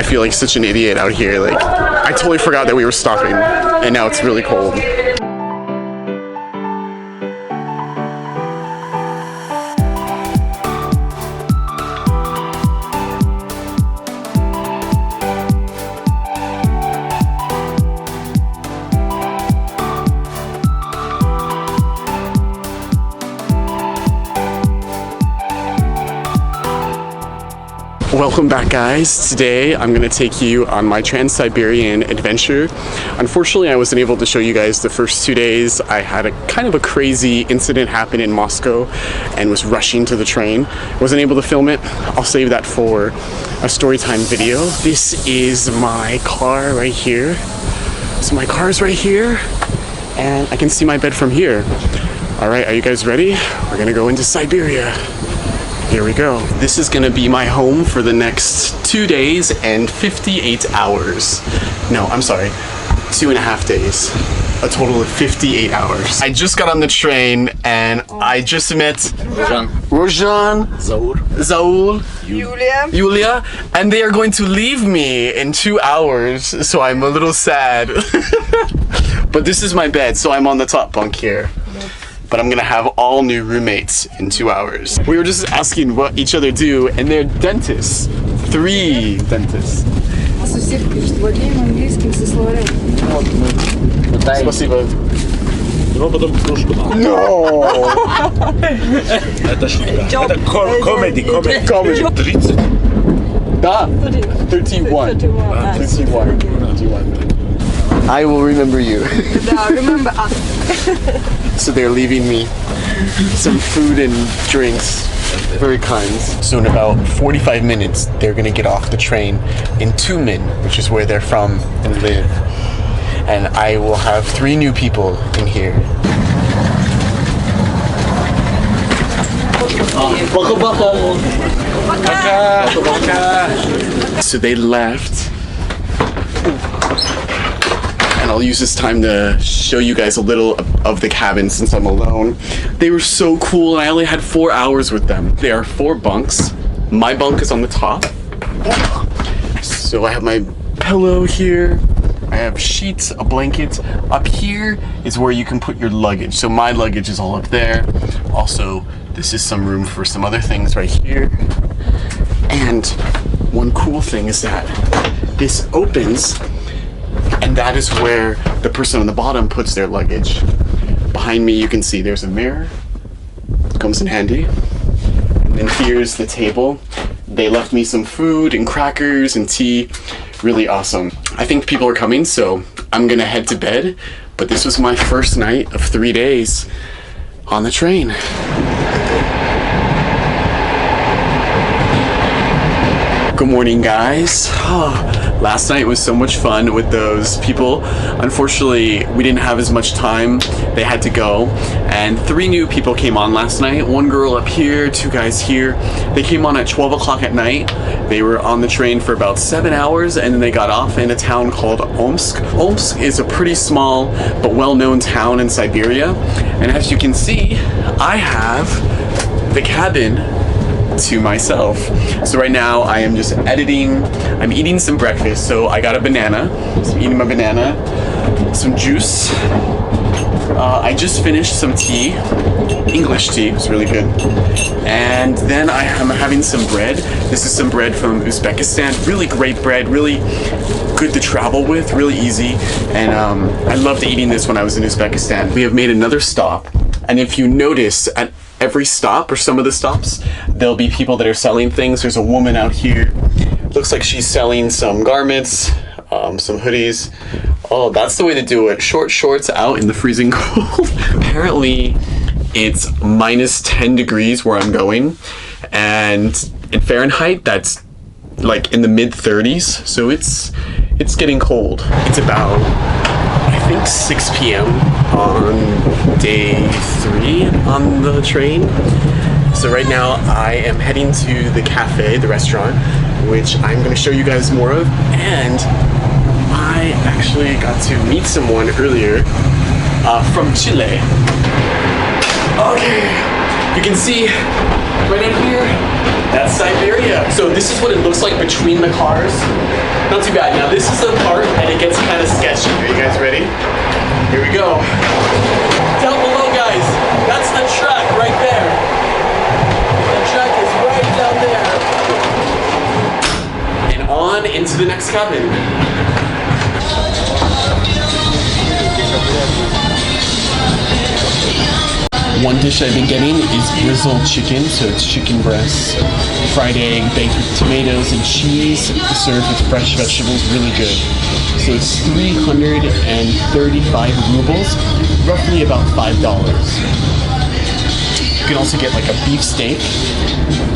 feel like such an idiot out here. Like, I totally forgot that we were stopping, and now it's really cold. Welcome back, guys. Today I'm going to take you on my Trans-Siberian adventure. Unfortunately, I wasn't able to show you guys the first 2 days. I had a kind of a crazy incident happen in Moscow and was rushing to the train. Wasn't able to film it. I'll save that for a storytime video. This is my car right here. So my car is right here and I can see my bed from here. All right, are you guys ready? We're going to go into Siberia. Here we go. This is gonna be my home for the next 2 days and 58 hours. No, I'm sorry, 2.5 days. A total of 58 hours. I just got on the train and I just met Rozhan, Zaul, Yulia, and they are going to leave me in 2 hours, so I'm a little sad. But this is my bed, so I'm on the top bunk here. But I'm gonna have all new roommates in 2 hours. We were just asking what each other do, and they're dentists. 3 dentists. Спасибо. No! Это comedy. 30? Да, 31. 31. I will remember you. Remember us. So they're leaving me some food and drinks. Very kind. So in about 45 minutes, they're gonna get off the train in Tumen, which is where they're from and live. And I will have 3 new people in here. So they left. And I'll use this time to show you guys a little of the cabin since I'm alone. They were so cool and I only had 4 hours with them. There are 4 bunks. My bunk is on the top. So I have my pillow here. I have sheets, a blanket. Up here is where you can put your luggage. So my luggage is all up there. Also, this is some room for some other things right here. And one cool thing is that this opens, and that is where the person on the bottom puts their luggage. Behind me, you can see there's a mirror. Comes in handy. And then here's the table. They left me some food and crackers and tea. Really awesome. I think people are coming, so I'm gonna head to bed. But this was my first night of 3 days on the train. Good morning, guys. Last night was so much fun with those people. Unfortunately, we didn't have as much time. They had to go. And 3 new people came on last night. 1 girl up here, 2 guys here. They came on at 12 o'clock at night. They were on the train for about 7 hours and then they got off in a town called Omsk. Omsk is a pretty small but well-known town in Siberia. And as you can see, I have the cabin to myself. So right now I am just editing. I'm eating some breakfast. So I got a banana. So I'm eating my banana, some juice. I just finished some tea, English tea. It was really good. And then I am having some bread. This is some bread from Uzbekistan. Really great bread, really good to travel with, really easy. And I loved eating this when I was in Uzbekistan. We have made another stop. And if you notice, at every stop, or some of the stops, there'll be people that are selling things. There's a woman out here. Looks like she's selling some garments, some hoodies. Oh, that's the way to do it. Short shorts out in the freezing cold. Apparently, it's minus 10 degrees where I'm going. And in Fahrenheit, that's like in the mid 30s. So it's getting cold. It's about, I think, 6 p.m. on day 3 on the train. So right now I am heading to the cafe, the restaurant, which I'm going to show you guys more of. And I actually got to meet someone earlier from Chile. Okay, you can see right in here, that's Siberia. So this is what it looks like between the cars. not too bad. Now this is the part and it gets kind of sketchy. Are you guys ready? Here we go. Down below, guys, that's the track right there. The track is right down there. And on into the next cabin. One dish I've been getting is grizzled chicken, so it's chicken breast, fried egg, baked with tomatoes and cheese, served with fresh vegetables, really good. So it's 335 rubles, roughly about $5. You can also get like a beef steak,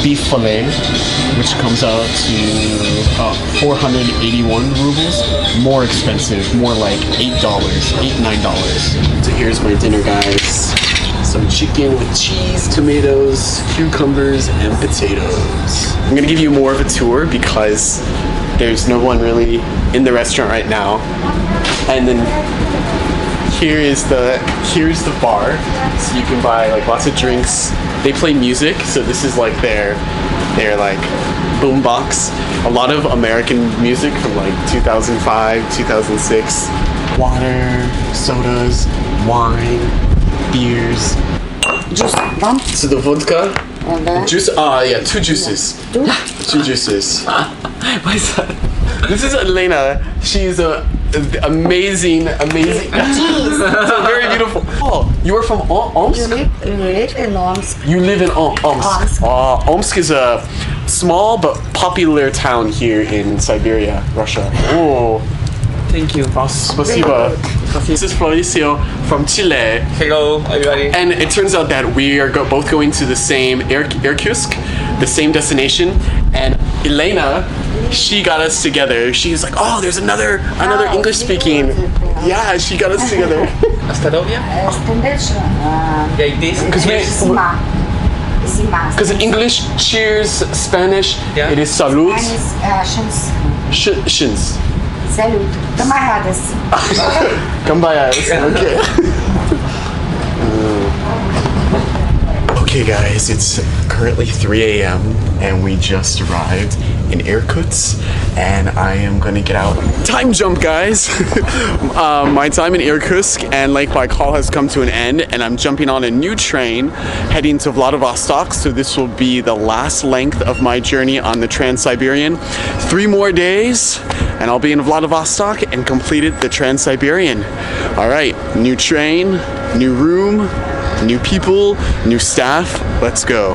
beef fillet, which comes out to 481 rubles, more expensive, more like $8, $9. So here's my dinner, guys. Some chicken with cheese, tomatoes, cucumbers, and potatoes. I'm gonna give you more of a tour because there's no one really in the restaurant right now. And then here's the bar, so you can buy like lots of drinks. They play music, so this is like their like boombox. A lot of American music from like 2005, 2006. Water, sodas, wine, beers. Juice, one. So the vodka, And then juice. Yeah, two juices. two. Two juices. Why is that? This is Elena. She's amazing. So very beautiful. Oh, you are from Omsk? You live in Omsk. You live in Omsk. Omsk. Omsk is a small but popular town here in Siberia, Russia. Oh, Thank you. спасибо. This is Mauricio from Chile. Hello, everybody. And it turns out that we are both going to the same Irkutsk, the same destination. And Elena, she got us together. She's like, oh, there's another English speaking. Yeah, she got us together. Hasta novia? Like this? Because in English, cheers, Spanish, Yeah. it is salud. Shins. Shins. Salute. Camaradas. Cambayas. Okay. Okay, guys, it's currently 3 a.m. and we just arrived in Irkutsk, and I am gonna get out. Time jump, guys. My time in Irkutsk and Lake Baikal has come to an end, and I'm jumping on a new train heading to Vladivostok. So this will be the last length of my journey on the Trans-Siberian. 3 more days, and I'll be in Vladivostok and completed the Trans-Siberian. All right, new train, new room, new people, new staff. Let's go.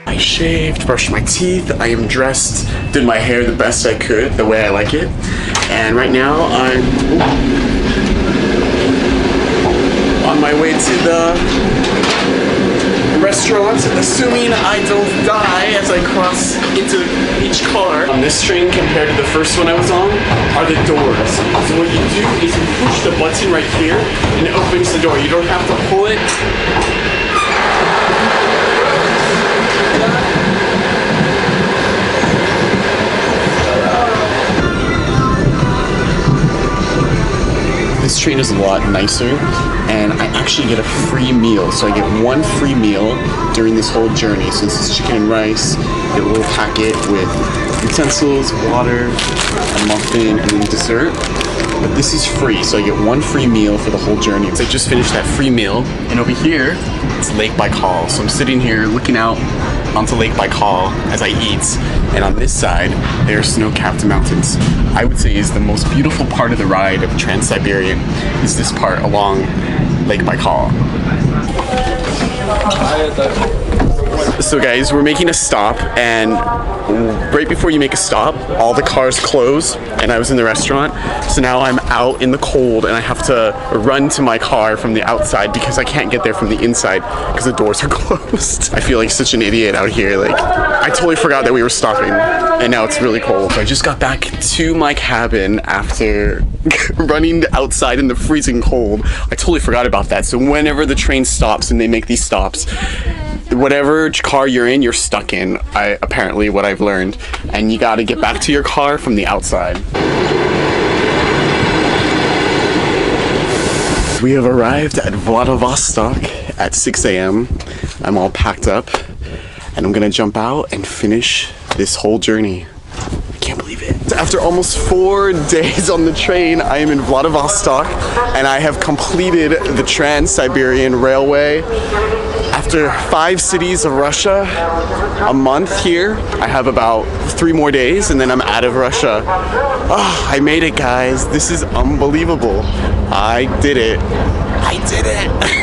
I shaved, brushed my teeth, I am dressed, did my hair the best I could, the way I like it. And right now I'm on my way to the restaurant, assuming I don't die as I cross into each car. On this train, compared to the first one I was on, are the doors. So what you do is you push the button right here and it opens the door. You don't have to pull it. This train is a lot nicer, and I actually get a free meal. So I get 1 free meal during this whole journey. So this is chicken and rice, get a little packet with utensils, water, a muffin, and then dessert. But this is free, so I get 1 free meal for the whole journey. So I just finished that free meal, and over here, it's Lake Baikal. So I'm sitting here looking out onto Lake Baikal as I eat, and on this side, there are snow-capped mountains. I would say is the most beautiful part of the ride of Trans-Siberian is this part along Lake Baikal. So guys, we're making a stop, and right before you make a stop, all the cars close, and I was in the restaurant, so now I'm out in the cold, and I have to run to my car from the outside because I can't get there from the inside because the doors are closed. I feel like such an idiot out here. Like, I totally forgot that we were stopping, and now it's really cold. So I just got back to my cabin after running outside in the freezing cold. I totally forgot about that. So whenever the train stops and they make these stops, whatever car you're in, you're stuck in, apparently what I've learned. And you gotta get back to your car from the outside. We have arrived at Vladivostok at 6 a.m. I'm all packed up, and I'm gonna jump out and finish this whole journey. I can't believe it. After almost 4 days on the train, I am in Vladivostok, and I have completed the Trans-Siberian Railway. After 5 cities of Russia, a month here, I have about 3 more days, and then I'm out of Russia. Oh, I made it, guys. This is unbelievable. I did it. I did it.